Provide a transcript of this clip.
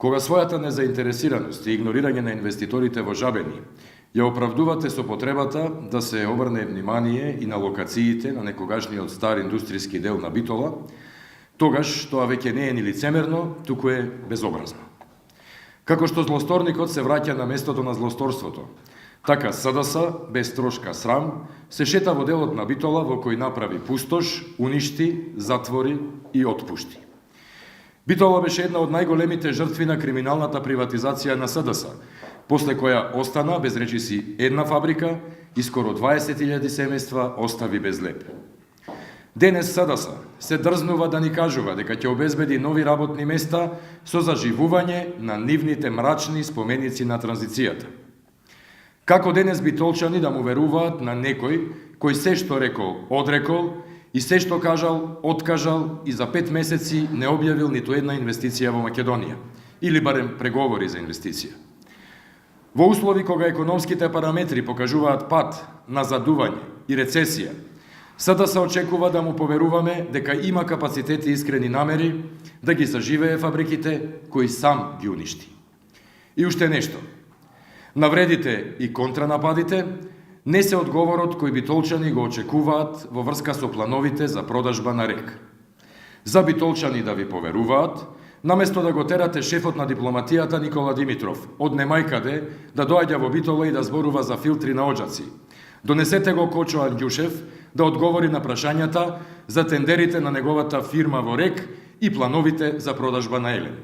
Кога својата незаинтересираност и игнорирање на инвеститорите во Жабени ја оправдувате со потребата да се обрне внимание и на локациите на некогашниот стар индустријски дел на Битола, тогаш тоа веќе не е ни лицемерно, туку е безобразно. Како што злосторникот се враќа на местото на злосторството, така СДС, без трошка срам, се шета во делот на Битола во кој направи пустош, уништи, затвори и отпушти. Битола беше една од најголемите жртви на криминалната приватизација на СДС, после која остана без речиси една фабрика и скоро 20.000 семејства остави без леп. Денес СДС се дрзнува да ни кажува дека ќе обезбеди нови работни места со заживување на нивните мрачни споменици на транзицијата. Како денес битолчани да му веруваат на некој кој се што рекол, одрекол и се што кажал, откажал и за 5 месеци не објавил ниту една инвестиција во Македонија, или барем преговори за инвестиција. Во услови кога економските параметри покажуваат пат, назадување и рецесија, СДС очекува да му поверуваме дека има капацитет и искрени намери да ги заживее фабриките кои сам ги уништи. И уште нешто. Навредите и контранападите не се одговорот кој битолчани го очекуваат во врска со плановите за продажба на РЕК. За битолчани да ви поверуваат, наместо да го терате шефот на дипломатијата Никола Димитров од немајкаде да доаѓа во Битола и да зборува за филтри на оджаци, донесете го Кочо Андјушев да одговори на прашањата за тендерите на неговата фирма во РЕК и плановите за продажба на Елен.